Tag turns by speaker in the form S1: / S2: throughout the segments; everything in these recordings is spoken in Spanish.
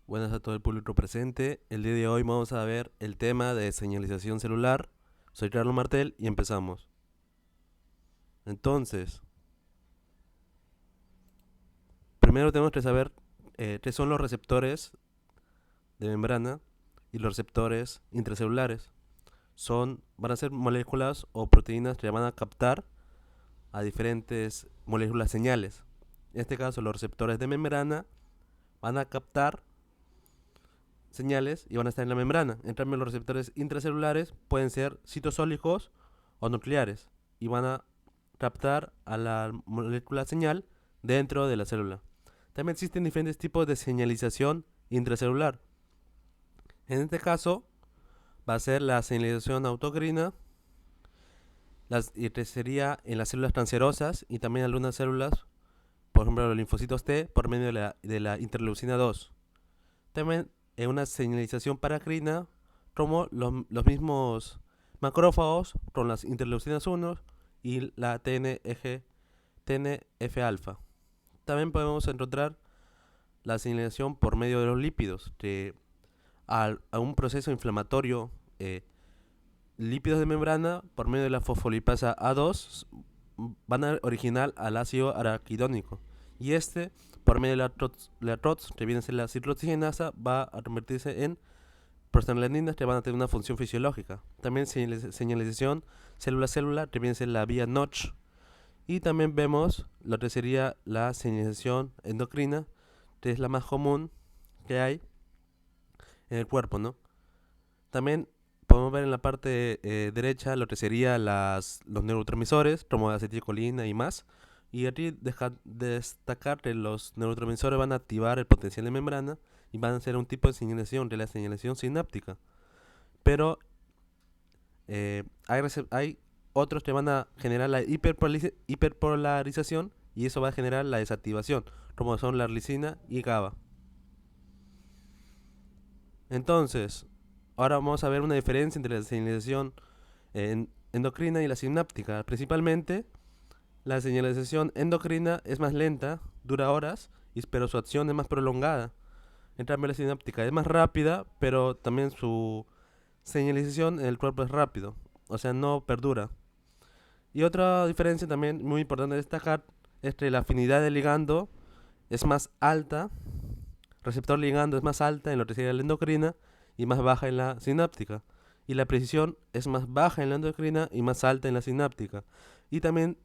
S1: Buenas a todo el público presente. El día de hoy vamos a ver el tema de señalización celular. Soy Carlos Martel y empezamos. Entonces, primero tenemos que saber qué son los receptores de membrana y los receptores intracelulares. Van a ser moléculas o proteínas que van a captar a diferentes moléculas señales. En este caso, los receptores de membrana van a captar señales y van a estar en la membrana. En cambio, los receptores intracelulares pueden ser citosólicos o nucleares y van a captar a la molécula señal dentro de la célula. También existen diferentes tipos de señalización intracelular. En este caso, va a ser la señalización autocrina, que sería en las células cancerosas y también algunas células, por ejemplo los linfocitos T, por medio de la interleucina 2. También en una señalización paracrina, como los mismos macrófagos con las interleucinas 1 y la TNF-alfa. También podemos encontrar la señalización por medio de los lípidos, que a un proceso inflamatorio, lípidos de membrana por medio de la fosfolipasa A2 van a originar al ácido araquidónico. Y este, por medio de la TROTS, que viene a ser la citrooxigenasa, va a convertirse en prostaglandinas que van a tener una función fisiológica. También señalización célula-célula, que viene a ser la vía Notch. Y también vemos lo que sería la señalización endocrina, que es la más común que hay en el cuerpo, ¿no? También podemos ver en la parte derecha lo que serían los neurotransmisores, como la acetilcolina y más. Y aquí destacar que los neurotransmisores van a activar el potencial de membrana y van a ser un tipo de señalización, de la señalización sináptica. Pero hay otros que van a generar la hiperpolarización y eso va a generar la desactivación, como son la lisina y GABA. Entonces, ahora vamos a ver una diferencia entre la señalización endocrina y la sináptica. Principalmente, la señalización endocrina es más lenta, dura horas, pero su acción es más prolongada. En cambio, la sináptica es más rápida, pero también su señalización en el cuerpo es rápido, o sea, no perdura. Y otra diferencia también muy importante destacar es que la afinidad del ligando es más alta, receptor ligando es más alta en lo que sería la endocrina y más baja en la sináptica. Y la precisión es más baja en la endocrina y más alta en la sináptica. Y también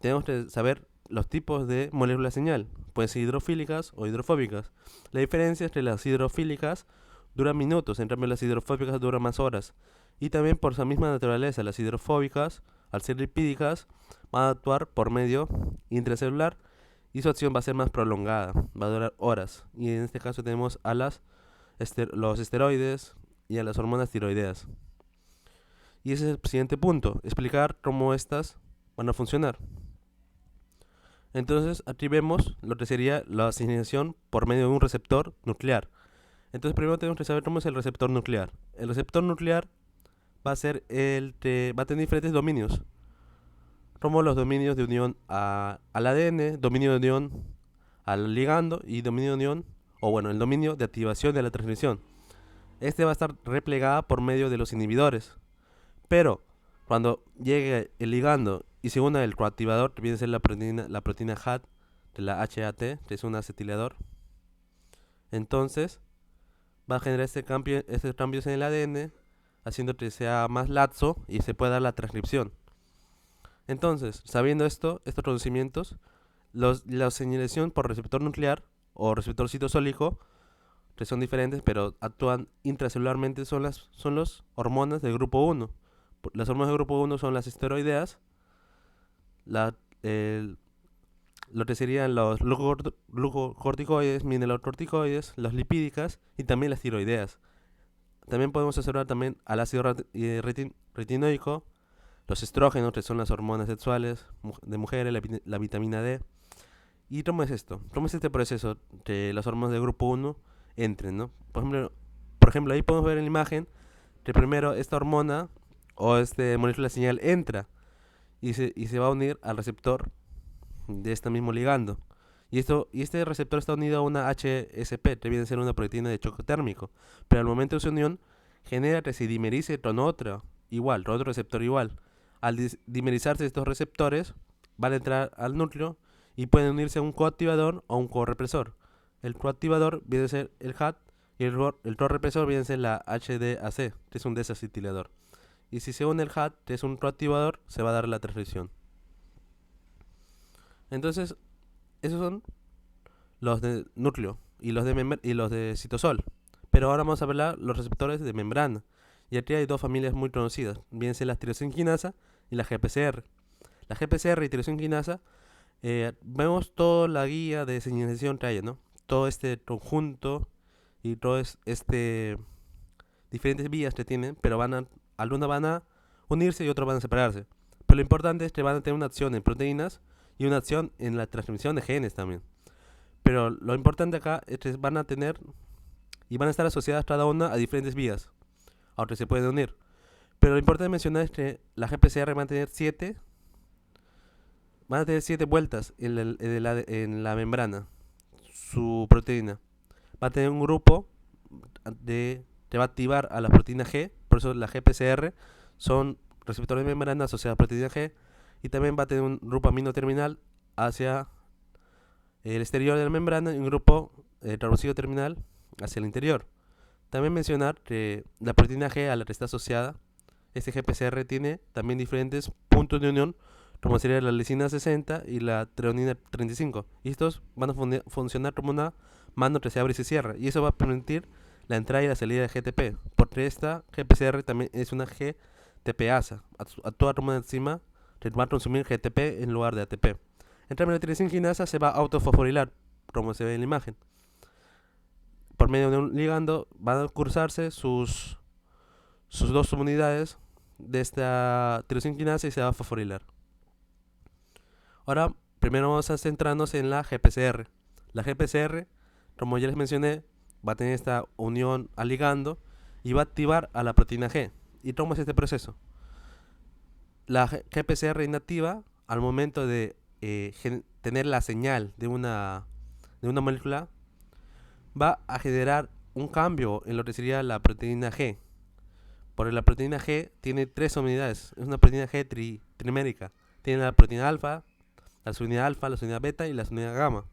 S1: tenemos que saber los tipos de moléculas señal. Pueden ser hidrofílicas o hidrofóbicas. La diferencia es que las hidrofílicas duran minutos, en cambio las hidrofóbicas duran más horas. Y también por su misma naturaleza, las hidrofóbicas, al ser lipídicas, van a actuar por medio intracelular y su acción va a ser más prolongada, va a durar horas. Y en este caso tenemos a los esteroides y a las hormonas tiroideas. Y ese es el siguiente punto, explicar cómo estas van a funcionar. Entonces aquí vemos lo que sería la asignación por medio de un receptor nuclear. Entonces primero tenemos que saber cómo es el receptor nuclear. El receptor nuclear va a ser el que va a tener diferentes dominios, como los dominios de unión al ADN, dominio de unión al ligando y dominio de unión, o bueno, el dominio de activación de la transmisión. Este va a estar replegada por medio de los inhibidores. Pero cuando llegue el ligando y se una el coactivador, que viene a ser la proteína HAT, de la HAT, que es un acetilador, entonces va a generar estos cambios en el ADN, haciendo que sea más laxo y se pueda dar la transcripción. Entonces, sabiendo estos conocimientos, la señalización por receptor nuclear o receptor citosólico, que son diferentes pero actúan intracelularmente, son las hormonas del grupo 1. Las hormonas del grupo 1 son las esteroideas, la, el- lo que serían los glucocorticoides, mineralocorticoides, las lipídicas y también las tiroideas. También podemos observar también al ácido retinoico, los estrógenos, que son las hormonas sexuales de mujeres, la vitamina D. ¿Y cómo es esto? ¿Cómo es este proceso que las hormonas del grupo 1 entren, ¿no? Por ejemplo, ahí podemos ver en la imagen que primero esta hormona o este molécula señal entra y se va a unir al receptor de este mismo ligando. Y este receptor está unido a una HSP, que viene a ser una proteína de choque térmico. Pero al momento de su unión, genera que se dimerice con otro igual, con otro receptor igual. Al dimerizarse estos receptores, van a entrar al núcleo y pueden unirse a un coactivador o un correpresor. El coactivador viene a ser el HAT y el correpresor viene a ser la HDAC, que es un desacetilador. Y si se une el HAT, que es un coactivador, se va a dar la transcripción. Entonces, esos son los de núcleo y los de citosol. Pero ahora vamos a hablar los receptores de membrana. Y aquí hay dos familias muy conocidas, bien sea la tirosina quinasa y la GPCR. La GPCR y tirosina quinasa, vemos toda la guía de señalización que hay, ¿no? Todo este conjunto y todo este diferentes vías que tienen, pero algunas van a unirse y otras van a separarse. Pero lo importante es que van a tener una acción en proteínas y una acción en la transmisión de genes también. Pero lo importante acá es que van a tener y van a estar asociadas cada una a diferentes vías, a otras se pueden unir. Pero lo importante mencionar es que la GPCR van a tener 7 vueltas en la membrana, su proteína. Va a tener un grupo que va a activar a la proteína G, por eso la GPCR son receptores de membrana asociados a proteína G, y también va a tener un grupo amino terminal hacia el exterior de la membrana y un grupo carboxilo terminal hacia el interior. También mencionar que la proteína G a la que está asociada, este GPCR tiene también diferentes puntos de unión, como sería la lisina 60 y la treonina 35. Y estos van a funcionar como una mano que se abre y se cierra. Y eso va a permitir la entrada y la salida de GTP. Porque esta GPCR también es una GTPasa. Actúa como una enzima que va a consumir GTP en lugar de ATP. En cambio, la tirosina quinasa se va a autofosforilar, como se ve en la imagen. Por medio de un ligando van a cruzarse sus dos subunidades de esta tirosina quinasa y se va a fosforilar. Ahora, primero vamos a centrarnos en la GPCR. La GPCR, como ya les mencioné, va a tener esta unión al ligando y va a activar a la proteína G. ¿Y cómo es este proceso? La GPCR inactiva, al momento de tener la señal de una molécula, va a generar un cambio en lo que sería la proteína G. Porque la proteína G tiene 3 unidades. Es una proteína G trimérica. Tiene la proteína alfa, la subunidad alfa, la subunidad beta y la subunidad gamma.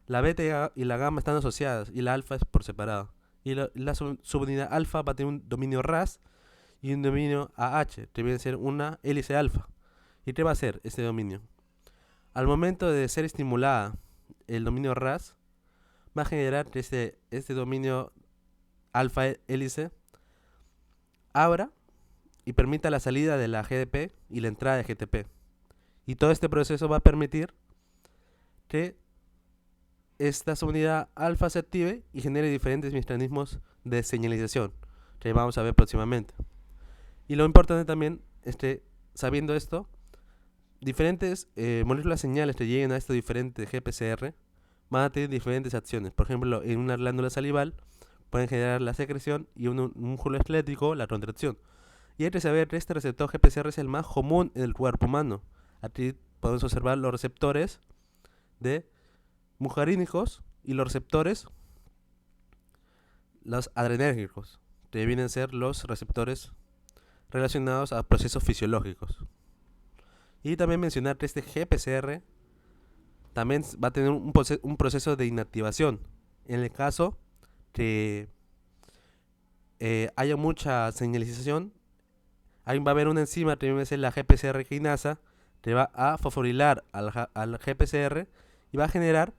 S1: La beta y la gamma están asociadas y la alfa es por separado. Y la subunidad alfa va a tener un dominio RAS y un dominio AH, que viene a ser una hélice alfa. ¿Y qué va a hacer este dominio? Al momento de ser estimulada el dominio RAS, va a generar que este dominio alfa hélice abra y permita la salida de la GDP y la entrada de GTP. Y todo este proceso va a permitir que esta subunidad alfa se active y genere diferentes mecanismos de señalización, que vamos a ver próximamente. Y lo importante también es que, sabiendo esto, diferentes moléculas señales que lleguen a este diferente GPCR van a tener diferentes acciones. Por ejemplo, en una glándula salival pueden generar la secreción y un músculo esquelético la contracción. Y hay que saber que este receptor GPCR es el más común en el cuerpo humano. Aquí podemos observar los receptores de mucarínicos y los receptores, los adrenérgicos, que vienen a ser los receptores relacionados a procesos fisiológicos. Y también mencionar que este GPCR también va a tener un proceso de inactivación. En el caso que haya mucha señalización, ahí va a haber una enzima que viene a ser la GPCR quinasa, que va a fosforilar al GPCR y va a generar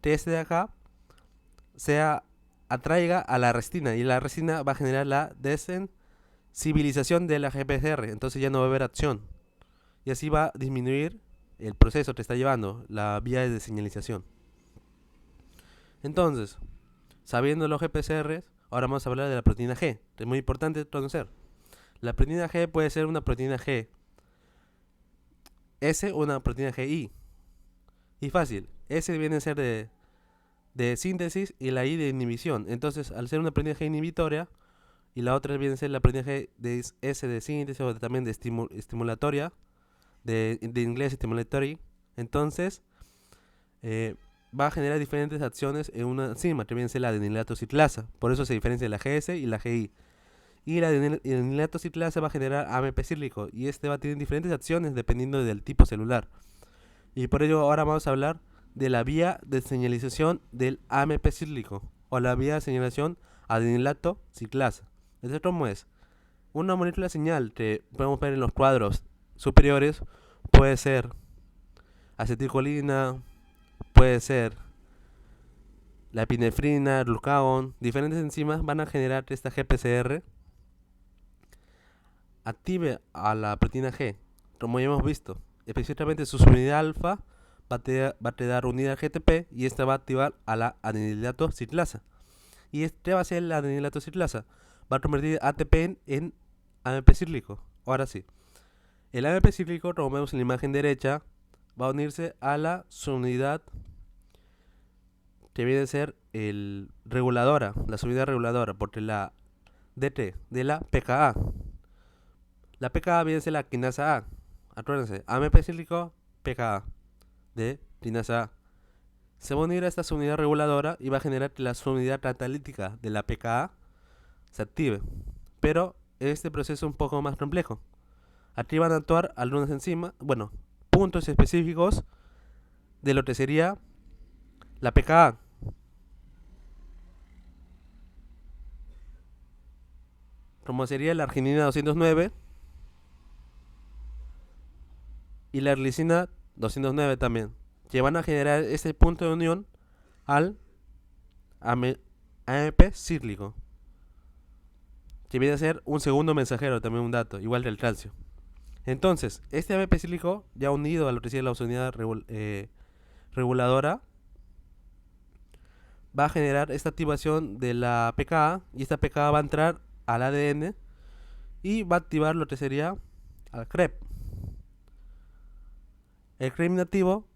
S1: que este de acá atraiga a la restina, y la restina va a generar la desensibilización de la GPCR, entonces ya no va a haber acción y así va a disminuir el proceso que está llevando la vía de señalización. Entonces, sabiendo los GPCRs, ahora vamos a hablar de la proteína G, que es muy importante conocer. La proteína G puede ser una proteína G S o una proteína GI. Y fácil, S viene a ser de síntesis y la I de inhibición. Entonces, al ser una proteína G inhibitoria y la otra viene a ser la proteína G de S de síntesis o también de estimulatoria, de inglés stimulatory, entonces va a generar diferentes acciones en una enzima, que viene a ser la adenilato ciclasa. Por eso se diferencia la GS y la GI. Y la adenilato ciclasa va a generar AMP cíclico, y este va a tener diferentes acciones dependiendo del tipo celular. Y por ello ahora vamos a hablar de la vía de señalización del AMP cíclico, o la vía de señalización adenilato ciclasa. Este tomo es una molécula señal que podemos ver en los cuadros superiores. Puede ser acetilcolina, puede ser la epinefrina, glucagón. Diferentes enzimas van a generar esta GPCR, active a la proteína G, como ya hemos visto. Específicamente su subunidad alfa va a te dar unidad GTP, y esta va a activar a la adenilato ciclasa. Y este va a ser la adenilato ciclasa. Va a convertir ATP en AMP cíclico. Ahora sí. El AMP cíclico, como vemos en la imagen derecha, va a unirse a la subunidad que viene a ser el reguladora, la subunidad reguladora, porque la DT de la PKA. La PKA viene a ser la quinasa A. Acuérdense, AMP cíclico, PKA de quinasa A. Se va a unir a esta subunidad reguladora y va a generar que la subunidad catalítica de la PKA se active. Pero este proceso es un poco más complejo. Aquí van a actuar algunas enzimas, bueno, puntos específicos de lo que sería la PKA. Como sería la arginina 209 y la glicina 209 también, que van a generar ese punto de unión al AMP cíclico, que viene a ser un segundo mensajero, también un dato, igual que el calcio. Entonces, este AMP cíclico, ya unido a lo que sería la subunidad reguladora, va a generar esta activación de la PKA, y esta PKA va a entrar al ADN y va a activar lo que sería al CREP. El CREP nativo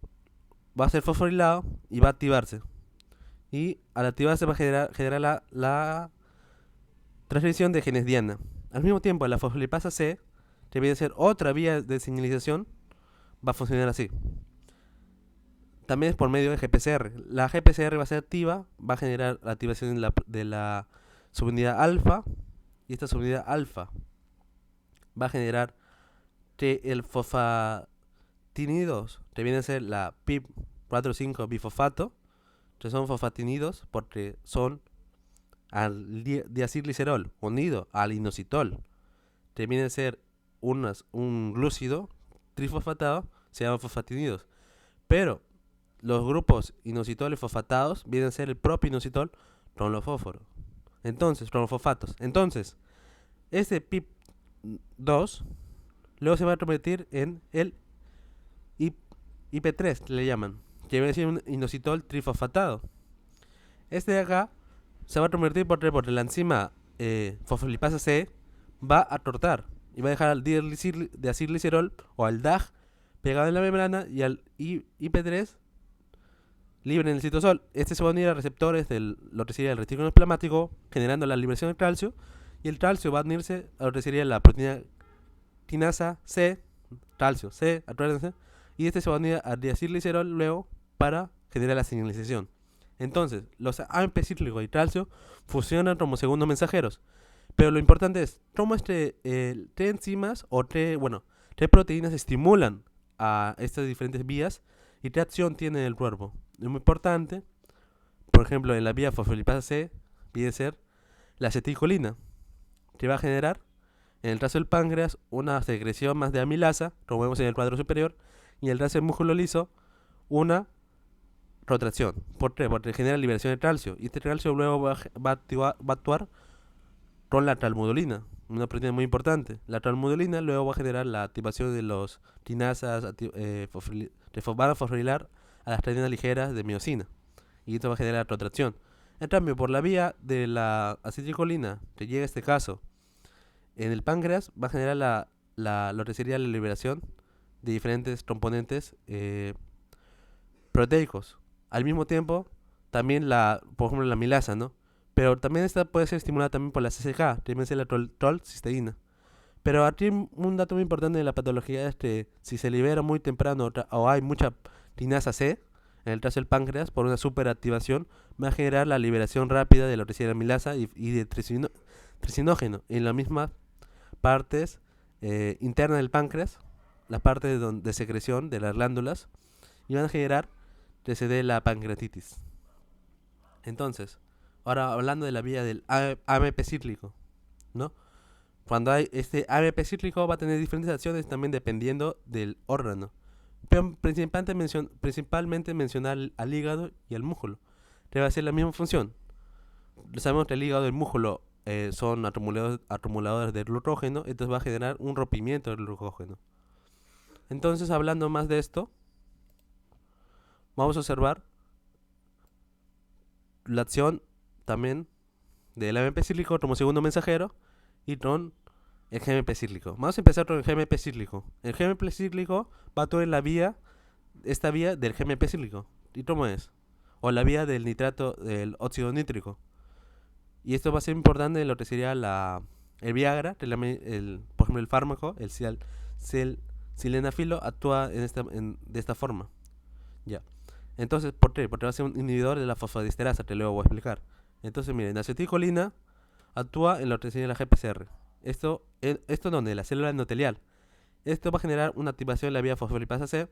S1: va a ser fosforilado y va a activarse. Y al activarse va a generar la transcripción de genes diana. Al mismo tiempo, la fosfolipasa C, que viene a ser otra vía de señalización, va a funcionar así. También es por medio de GPCR. La GPCR va a ser activa, va a generar la activación de la subunidad alfa, y esta subunidad alfa va a generar que el fosfatinidos, que viene a ser la PIP45 bifosfato, que son fosfatinidos porque son al diacilglicerol unido al inositol, que viene a ser un glúcido trifosfatado, se llaman fosfatinidos. Pero los grupos inositoles fosfatados vienen a ser el propio inositol cronofósforo. Entonces, cronofosfatos. Entonces, este PIP2 luego se va a convertir en el IP3, que le llaman, que viene a ser un inositol trifosfatado. Este de acá se va a convertir porque la enzima fosfolipasa C va a cortar y va a dejar al diacilglicerol o al DAG pegado en la membrana, y al IP3 libre en el citosol. Este se va a unir a receptores de lo que sería el retículo plasmático, generando la liberación del calcio, y el calcio va a unirse a lo que sería la proteína quinasa C, calcio C, acuérdense, y este se va a unir al diacilglicerol luego para generar la señalización. Entonces, los AMP cíclico y calcio funcionan como segundos mensajeros. Pero lo importante es cómo qué enzimas o qué proteínas estimulan a estas diferentes vías y qué acción tiene el cuerpo. Es muy importante, por ejemplo, en la vía fosfolipasa C, viene a ser la acetilcolina, que va a generar, en el caso del páncreas, una secreción más de amilasa, como vemos en el cuadro superior, y en el caso del músculo liso, una retracción. ¿Por qué? Porque genera liberación de calcio, y este calcio luego va a actuar con la talmudolina, una proteína muy importante. La talmudolina luego va a generar la activación de los quinasas, que van a fosforilar a las cadenas ligeras de miosina, y esto va a generar retracción. En cambio, por la vía de la acetilcolina, que llega a este caso en el páncreas, va a generar lo que sería la liberación de diferentes componentes proteicos. Al mismo tiempo, también por ejemplo, la milasa, ¿no? Pero también esta puede ser estimulada también por la CCK, que es la cisteína. Pero aquí un dato muy importante de la patología es que si se libera muy temprano o hay mucha quinasa C, en el caso del páncreas, por una superactivación, va a generar la liberación rápida de la orexina amilasa y de tricinógeno en las mismas partes internas del páncreas, la parte de secreción de las glándulas, y van a generar que se dé la pancreatitis. Entonces, ahora hablando de la vía del AMP cíclico, ¿no? Cuando hay este AMP cíclico va a tener diferentes acciones también dependiendo del órgano. Pero principalmente mencionar al hígado y al músculo, que va a ser la misma función. Sabemos que el hígado y el músculo son acumuladores de glucógeno, entonces va a generar un rompimiento del glucógeno. Entonces, hablando más de esto, vamos a observar la acción también del AMP cíclico como segundo mensajero y con el GMP cíclico. Vamos a empezar con el GMP cíclico. El GMP cíclico va a actuar en esta vía del GMP cíclico. ¿Y cómo es? O la vía del nitrato, del óxido nítrico. Y esto va a ser importante en lo que sería el Viagra, que por ejemplo el fármaco, el sildenafilo, actúa de esta forma. Ya. Entonces, ¿por qué? Porque va a ser un inhibidor de la fosfodiesterasa, que luego voy a explicar. Entonces, miren, la acetilcolina actúa en lo que sería la GPCR. Esto donde la célula endotelial. Esto va a generar una activación de la vía fosfolipasa C,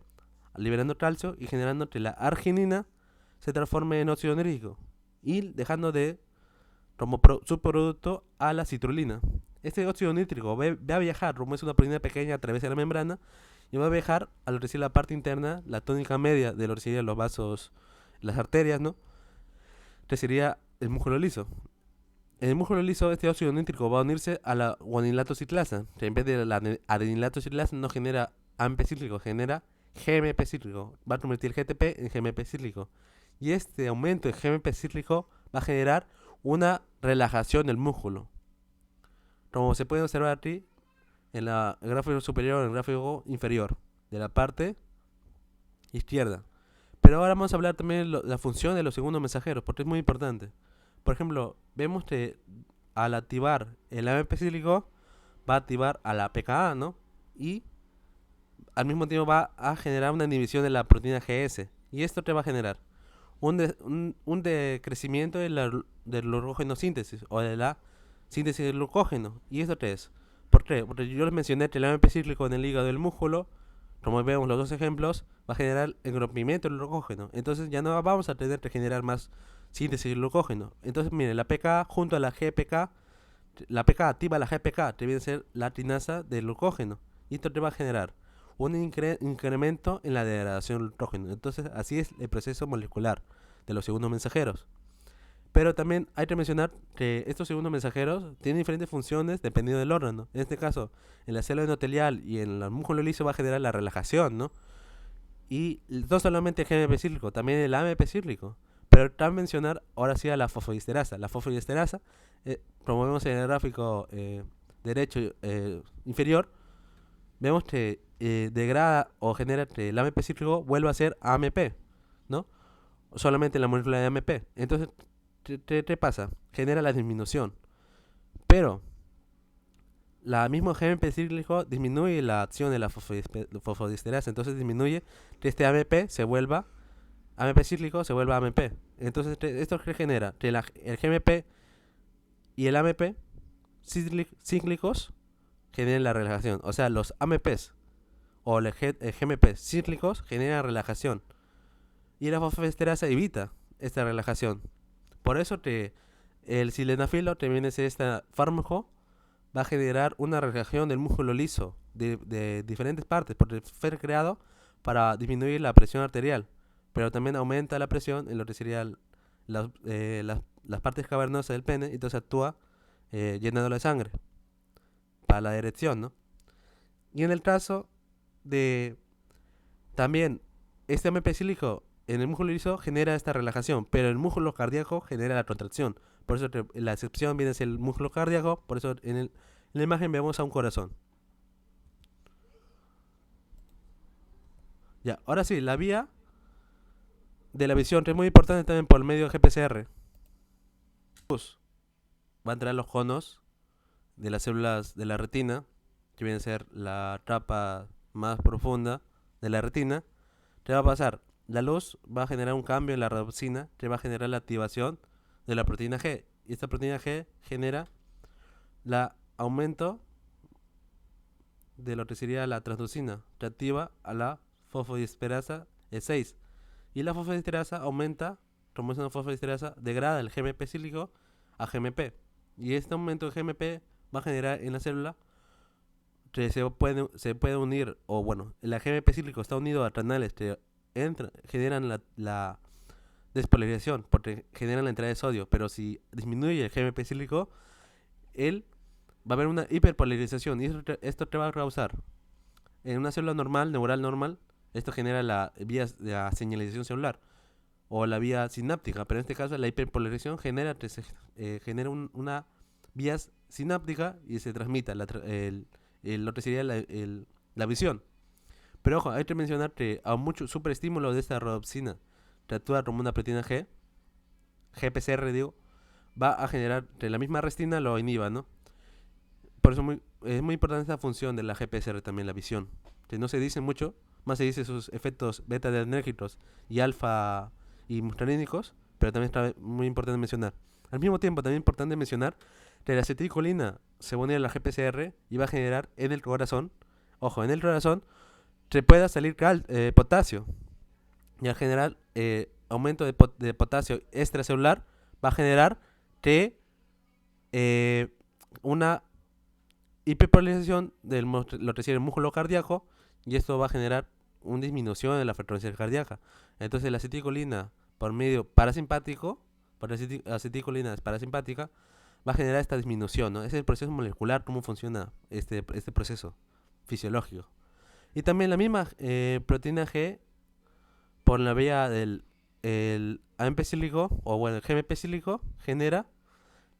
S1: liberando calcio y generando que la arginina se transforme en óxido nítrico y dejando como subproducto a la citrulina. Este óxido nítrico va a viajar, como es una proteína pequeña, a través de la membrana y va a viajar a lo que sería la parte interna, la tónica media de lo que serían los vasos, las arterias, ¿no? Que sería el músculo liso. En el músculo liso, este óxido nítrico va a unirse a la guanilato ciclasa, que en vez de la adenilato ciclasa no genera AMP cíclico, genera GMP cíclico. Va a convertir GTP en GMP cíclico. Y este aumento de GMP cíclico va a generar una relajación del músculo. Como se puede observar aquí en el gráfico superior o en el gráfico inferior de la parte izquierda. Pero ahora vamos a hablar también de la función de los segundos mensajeros, porque es muy importante. Por ejemplo, vemos que al activar el AMP cíclico va a activar a la PKA, ¿no? Y al mismo tiempo va a generar una inhibición de la proteína GS. ¿Y esto qué va a generar? Un decrecimiento del glucógeno síntesis o de la síntesis del glucógeno. ¿Y esto qué es? ¿Por qué? Porque yo les mencioné que el AMP cíclico en el hígado del músculo, como vemos los dos ejemplos, va a generar el rompimiento del glucógeno. Entonces ya no vamos a tener que generar más síntesis de glucógeno. Entonces, miren, la PK junto a la GPK, la PK activa la GPK, que viene a ser la tinasa del glucógeno. Y esto te va a generar un incremento en la degradación del glucógeno. Entonces, así es el proceso molecular de los segundos mensajeros. Pero también hay que mencionar que estos segundos mensajeros tienen diferentes funciones dependiendo del órgano. En este caso, en la célula endotelial y en el músculo liso va a generar la relajación, ¿no? Y no solamente el GMP cíclico, también el AMP cíclico. Pero también mencionar ahora sí a la fosfodiesterasa. La fosfodiesterasa, como vemos en el gráfico derecho inferior, vemos que degrada o genera que el AMP cíclico vuelva a ser AMP, ¿no? Solamente la molécula de AMP. Entonces, ¿qué pasa? Genera la disminución. Pero la misma GMP cíclico disminuye la acción de la fosfodiesterasa. Entonces disminuye que este AMP se vuelva AMP cíclico, se vuelva AMP. Entonces, ¿esto qué genera? Que el GMP y el AMP cíclicos generen la relajación. O sea, los AMPs o el GMP cíclicos generan relajación. Y la fosfodiesterasa evita esta relajación. Por eso que el sildenafilo, que viene a ser este fármaco, va a generar una relajación del músculo liso de diferentes partes, porque fue creado para disminuir la presión arterial, pero también aumenta la presión en lo que serían las partes cavernosas del pene, y entonces actúa llenándolo de sangre para la erección, ¿no? Y en el caso de también este AMP cíclico en el músculo liso genera esta relajación, pero el músculo cardíaco genera la contracción. Por eso la excepción viene a ser el músculo cardíaco, por eso en la imagen vemos a un corazón. Ya, ahora sí, la vía de la visión, que es muy importante también por el medio de GPCR. Va a entrar los conos de las células de la retina, que viene a ser la capa más profunda de la retina. ¿Qué va a pasar? la luz va a generar un cambio en la rhodopsina que va a generar la activación de la proteína G. Y esta proteína G genera el aumento de lo que sería la transducina, que activa a la fosfodiesterasa E6. Y la fosfodiesterasa aumenta, como es una fosfodiesterasa, degrada el GMP cíclico a GMP. Y este aumento de GMP va a generar en la célula que se puede unir, o bueno, el GMP cíclico está unido a canales que generan la despolarización, porque generan la entrada de sodio. Pero si disminuye el GMP cíclico, él va a haber una hiperpolarización. Y esto te va a causar en una célula normal, neural normal, esto genera la vía de la señalización celular o la vía sináptica, pero en este caso la hiperpolarización genera que genera una vía sináptica y se transmita lo que sería la visión. Pero ojo, hay que mencionar que a mucho superestímulo de esta rhodopsina, que actúa como una proteína G, GPCR digo, va a generar que la misma restina lo inhiba, ¿no? Por eso es muy importante esta función de la GPCR también, la visión, que no se dice mucho, más se dice sus efectos beta-adrenérgicos y alfa y muscarínicos, pero también está muy importante mencionar. Al mismo tiempo, también es importante mencionar que la acetilcolina se va a unir a la GPCR y va a generar en el corazón, ojo, en el corazón, se pueda salir potasio. Y al generar aumento de potasio extracelular, va a generar que una hiperpolarización de lo que sería el músculo cardíaco, y esto va a generar una disminución en la frecuencia cardíaca. Entonces la acetilcolina por medio parasimpático, por acetilcolina es parasimpática, va a generar esta disminución, ¿no? Ese es el proceso molecular, cómo funciona este proceso fisiológico. Y también la misma proteína G, por la vía del AMP cíclico, o bueno, el GMP cíclico, genera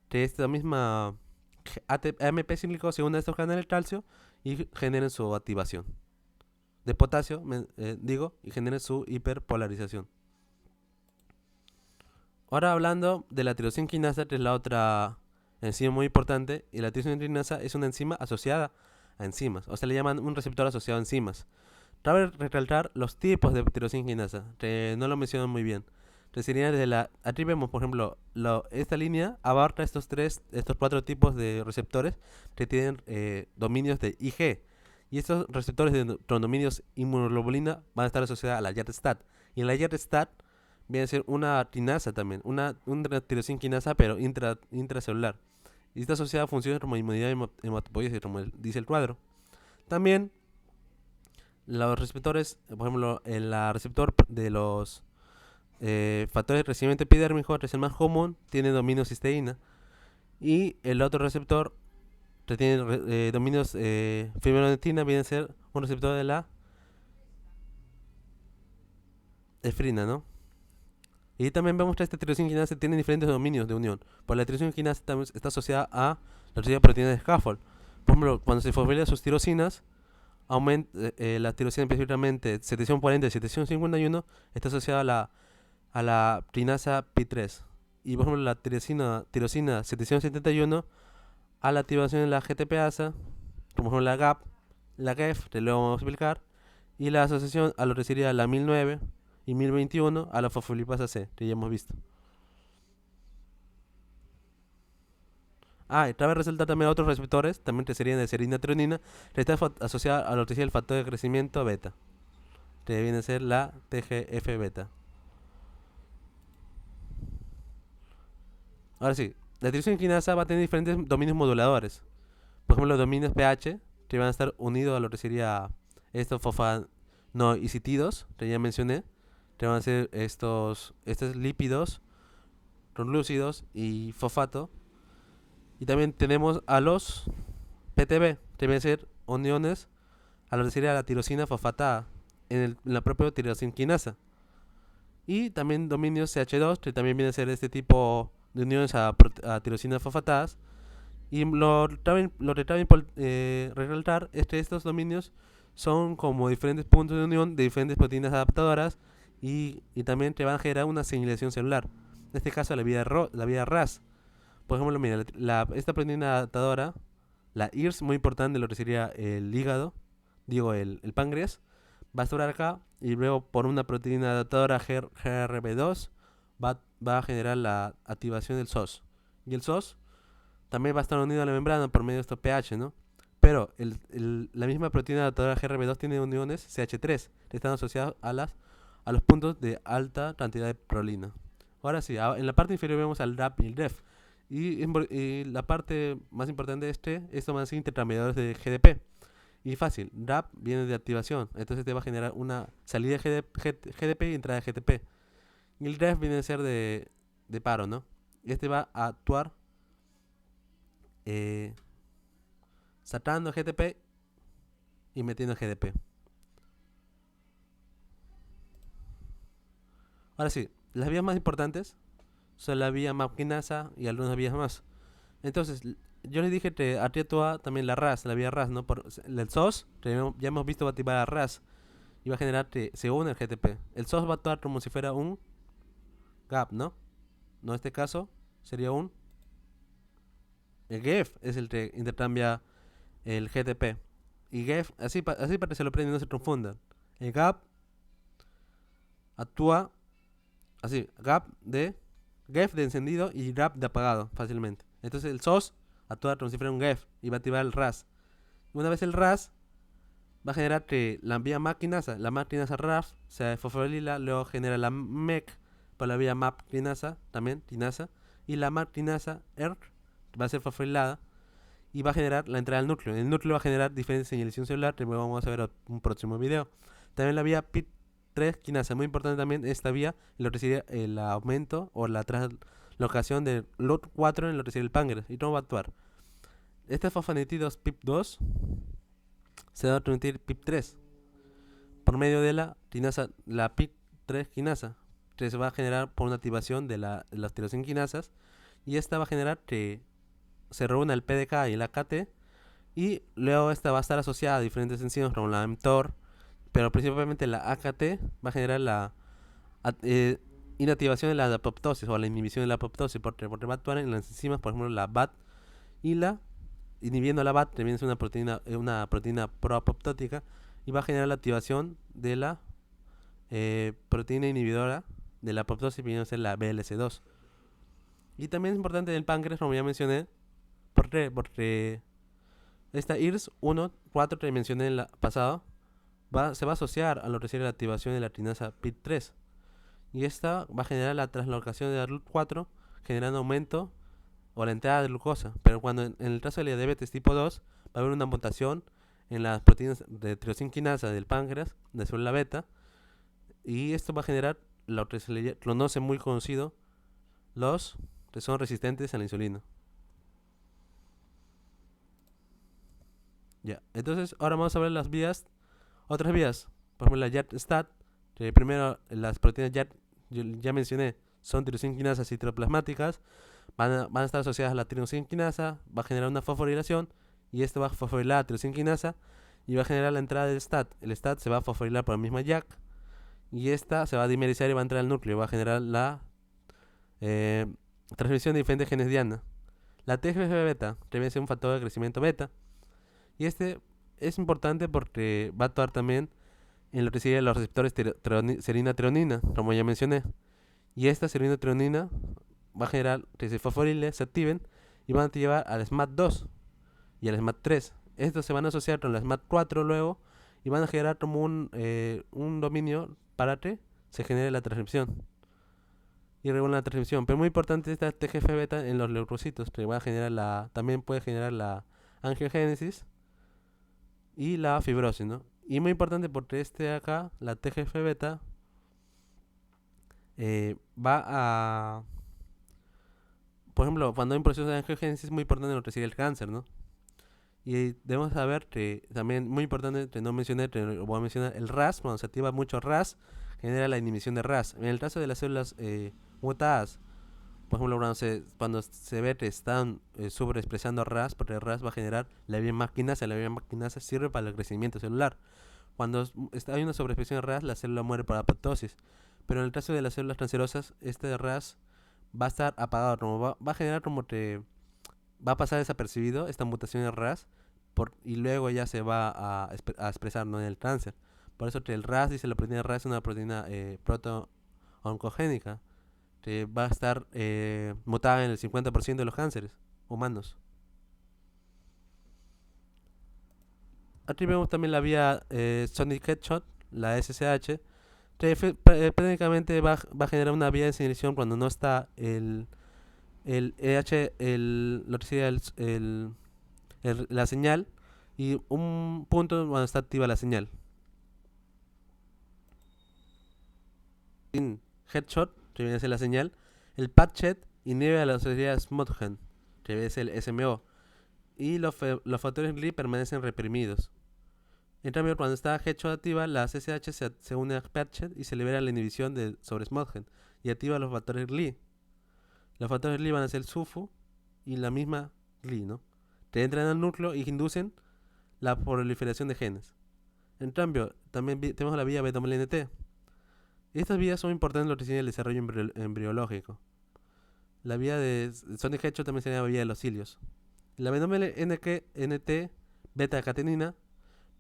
S1: que esta misma AMP cíclico se une a estos canales de calcio y generen su activación de potasio, y generen su hiperpolarización. Ahora hablando de la tirosina quinasa, que es la otra enzima muy importante, y la tirosina quinasa es una enzima asociada a enzimas, o sea, le llaman un receptor asociado a enzimas. Cabe recalcar los tipos de tirosina quinasa, que no lo mencionan muy bien. Que serían aquí vemos, por ejemplo, esta línea abarca estos 4 tipos de receptores que tienen dominios de IG. Y estos receptores con dominios inmunoglobulina van a estar asociados a la YAT-STAT. Y la YAT-STAT viene a ser una quinasa también, una tirosina quinasa, pero intracelular. Y está asociada a funciones como inmunidad hematopoiesis, como dice el cuadro. También los receptores, por ejemplo, el receptor de los factores de crecimiento epidérmico, que es el más común, tiene dominio cisteína. Y el otro receptor que tiene dominios fibronectina viene a ser un receptor de la efrina, ¿no? Y también vemos que esta tirosina quinasa tiene diferentes dominios de unión. Por la tirosina quinasa también está asociada a la proteína de scaffold. Por ejemplo, cuando se fosforilan sus tirosinas, la tirosina específicamente 740 y 751 está asociada a la quinasa Pi3. Y por ejemplo la tirosina 771 a la activación de la GTPasa, como por ejemplo la GAP, la GEF, que luego vamos a explicar, y la asociación a lo que sería la 1009 y 1021 a la fosfolipasa C, que ya hemos visto. Y cabe resaltar también otros receptores, también que serían de serina tronina, que está asociada a lo que sería el factor de crecimiento beta, que viene a ser la TGF beta. Ahora sí, la tirosina quinasa va a tener diferentes dominios moduladores. Por ejemplo, los dominios pH, que van a estar unidos a lo que sería estos fosfanoicitidos, que ya mencioné, que van a ser estos lípidos, translúcidos y fosfato. Y también tenemos a los PTB, que van a ser uniones a lo que sería la tirosina fosfatada en la propia tirosina quinasa. Y también dominios CH2, que también viene a ser este tipo de uniones a tirosinas fosfatadas. Y lo que también resaltar es que estos dominios son como diferentes puntos de unión de diferentes proteínas adaptadoras y también te van a generar una señalización celular. En este caso la vía RAS. Por ejemplo, mira, esta proteína adaptadora, la IRS, muy importante, lo que sería el hígado, el páncreas, va a explorar acá y luego por una proteína adaptadora GRB2 va a generar la activación del SOS. Y el SOS también va a estar unido a la membrana por medio de estos pH, ¿no? Pero la misma proteína adaptadora GRB2 tiene uniones CH3 que están asociadas a los puntos de alta cantidad de prolina. Ahora sí, en la parte inferior vemos al DAP y el DEF. Y la parte más importante de estos van a ser intercambiadores de GDP. Y fácil, DAP viene de activación, entonces te va a generar una salida de GDP y entrada de GTP. Y el DEF viene a ser de paro, ¿no? Y este va a actuar sacando GTP y metiendo GDP. Ahora sí, las vías más importantes son la vía MAP quinasa y algunas vías más. Entonces, yo les dije que actúa también la RAS, la vía RAS, ¿no? Por el SOS, que ya hemos visto va a activar la RAS y va a generar que se une el GTP. El SOS va a actuar como si fuera un gap, ¿no? No, en este caso sería el GEF es el que intercambia el GTP. Y GEF, así para que se lo prenda y no se confundan. El gap actúa así, GEF de encendido y gap de apagado fácilmente. Entonces el SOS actúa como si fuera un GEF y va a activar el RAS. Una vez el RAS va a generar que la vía MAP-quinasa, la MAP-quinasa RAF se fosforila, luego genera la MEC por la vía MAP-quinasa, también quinasa, y la MAP-quinasa ERK va a ser fosforilada y va a generar la entrada al núcleo. El núcleo va a generar diferentes señalización celular, que luego vamos a ver en un próximo video. También la vía PIT3 quinasa, muy importante también esta vía, lo que sería el aumento o la translocación del LOT4 en lo que sería el páncreas. ¿Y cómo va a actuar? Este fosfanitidos PIP2 se va a transmitir PIP3 por medio de la quinasa, la PIP3 quinasa, que se va a generar por una activación de las tirosina quinasas, y esta va a generar que se reúna el PDK y la KT, y luego esta va a estar asociada a diferentes enzimas como la mTOR, pero principalmente la AKT va a generar la inactivación de la apoptosis o la inhibición de la apoptosis, porque va a actuar en las enzimas, por ejemplo la BAT, y la inhibiendo la BAT, que viene a ser una proteína proapoptótica, y va a generar la activación de la proteína inhibidora de la apoptosis, viene a ser la BLC2. Y también es importante en el páncreas, como ya mencioné. ¿Por qué? Porque esta IRS1-4 que mencioné en el pasado se va a asociar a lo que sería la activación de la quinasa PIT3. Y esta va a generar la translocación de la RUT4, generando aumento o la entrada de glucosa. Pero cuando en el caso de la diabetes tipo 2 va a haber una mutación en las proteínas de tirosina quinasa del páncreas, de célula beta, y esto va a generar lo que se le conoce muy conocido, los que son resistentes a la insulina. Ya, entonces ahora vamos a ver las vías, otras vías. Por ejemplo, la YAT-STAT, que primero las proteínas YAT, yo ya mencioné, son tirosina quinasas citoplasmáticas, van a estar asociadas a la tirosina quinasa, va a generar una fosforilación, y esto va a fosforilar la tirosina quinasa y va a generar la entrada del STAT. El STAT se va a fosforilar por la misma YAC, y esta se va a dimerizar y va a entrar al núcleo, va a generar la transmisión de diferentes genes diana. La TGF beta, que viene a ser un factor de crecimiento beta, y este es importante porque va a actuar también en lo que serían los receptores serina-treonina, como ya mencioné. Y esta serina-treonina va a generar que se fosforile, se activen y van a llevar al SMAD2 y al SMAD3. Estos se van a asociar con la SMAD4 luego y van a generar como un dominio para que se genere la transcripción y regula la transcripción. Pero muy importante esta TGF beta en los leucocitos, que va a generar también puede generar la angiogénesis y la fibrosis, ¿no? Y muy importante porque acá, la TGF beta, va a... Por ejemplo, cuando hay un proceso de angiogénesis es muy importante lo que sigue el cáncer, ¿no? Y debemos saber que también muy importante, que no mencioné, que voy a mencionar el RAS, cuando se activa mucho RAS, genera la inhibición de RAS. En el caso de las células mutadas, por ejemplo, cuando se ve que están sobreexpresando RAS, porque el RAS va a generar la vía MAP-quinasa. La vía MAP-quinasa sirve para el crecimiento celular. Cuando hay una sobreexpresión de RAS, la célula muere por apoptosis. Pero en el caso de las células cancerosas, este RAS va a estar apagado, como va a generar como que va a pasar desapercibido esta mutación de RAS y luego ya se va a expresar, ¿no?, en el cáncer. Por eso el RAS dice la proteína RAS es una proteína proto-oncogénica que va a estar mutada en el 50% de los cánceres humanos. Aquí vemos también la vía Sonic Headshot, la SSH, que prácticamente va a generar una vía de señalización cuando no está el EH, lo que sería la señal, y un punto cuando está activa la señal. En Headshot, que viene a ser la señal, el Patchet inhibe a la sociedad Smotgen, que es el SMO, y los factores Lee permanecen reprimidos. En cambio, cuando está Headshot activa, la SSH se une a Patchet y se libera la inhibición sobre Smotgen y activa los factores Lee. Los factores Lee van a ser el SUFU y la misma Lee, ¿no? Que entran al núcleo y inducen la proliferación de genes. En cambio, también tenemos la vía beta-WNT. Estas vías son importantes en lo que tiene el desarrollo embriológico. La vía de Sonic Headshot también se llama vía de los cilios. La beta-WNT beta-catenina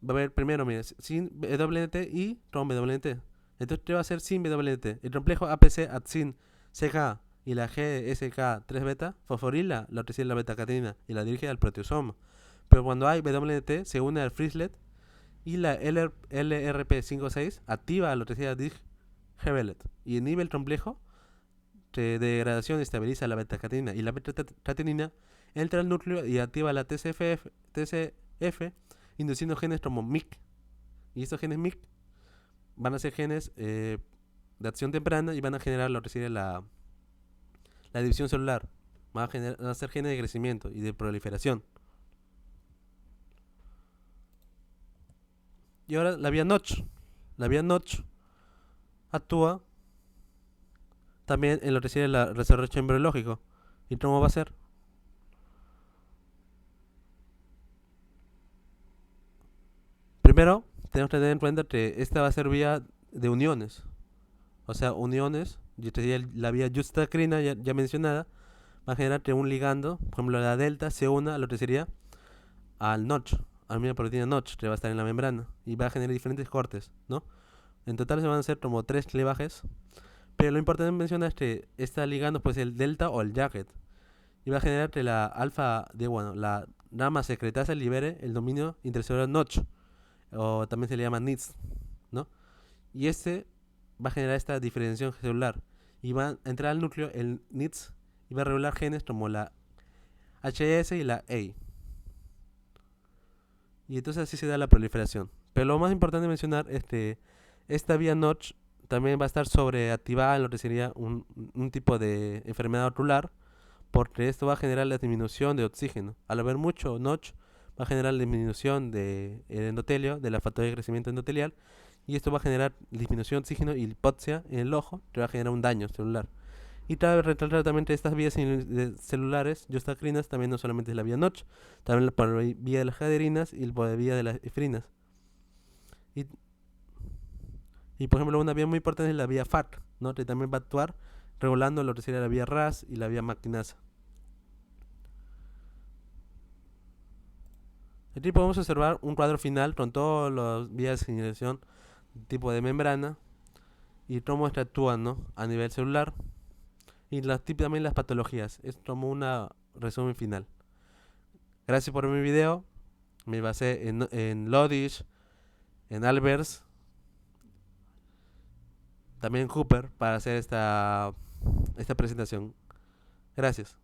S1: va a haber primero, mira, sin WNT y con WNT. Entonces, ¿qué va a hacer sin WNT? El complejo APC Adsin CK y la GSK3 beta fosforila la que la beta-catenina y la dirige al proteosoma. Pero cuando hay WNT se une al Frislet y la LRP56 activa a lo que sea Hevelet y inhibe el complejo de degradación y estabiliza la beta-catenina, y la beta-catenina entra al núcleo y activa la TCF induciendo genes como MYC, y estos genes MYC van a ser genes de acción temprana y van a generar lo que sería la división celular, van a ser genes de crecimiento y de proliferación. Y ahora la vía Notch. La vía Notch actúa también en lo que sería el desarrollo embriológico. ¿Y cómo va a ser? Primero, tenemos que tener en cuenta que esta va a ser vía de uniones. O sea, uniones, la vía justacrina ya mencionada, va a generar que un ligando, por ejemplo la delta, se una a lo que sería al Notch, a la misma proteína Notch, que va a estar en la membrana, y va a generar diferentes cortes, ¿no? En total se van a hacer como 3 clivajes, pero lo importante mencionar es que esta ligando puede ser el delta o el jacket, y va a generar que la la rama secretasa libere el dominio intercelular Notch, o también se le llama NITS, ¿no? Y este va a generar esta diferenciación celular, y va a entrar al núcleo el NITS y va a regular genes como la HS y la A. Y entonces así se da la proliferación. Pero lo más importante mencionar es que esta vía Notch también va a estar sobreactivada en lo que sería un tipo de enfermedad ocular, porque esto va a generar la disminución de oxígeno. Al haber mucho Notch, va a generar la disminución del endotelio, de la factor de crecimiento endotelial, y esto va a generar disminución de oxígeno y hipoxia en el ojo, que va a generar un daño celular. Y cabe resaltar también que estas vías celulares, justacrinas, también no solamente es la vía Notch, también por la vía de las caderinas y por la vía de las efrinas. Y, y por ejemplo, una vía muy importante es la vía FAT, ¿no? Que también va a actuar regulando lo que sería la vía RAS y la vía MAC-quinasa. Aquí podemos observar un cuadro final con todas las vías de señalización tipo de membrana y cómo actúan, ¿no? A nivel celular. Y también las patologías. Es como un resumen final. Gracias por mi video. Me basé en Lodish, en Albers, también en Cooper para hacer esta presentación. Gracias.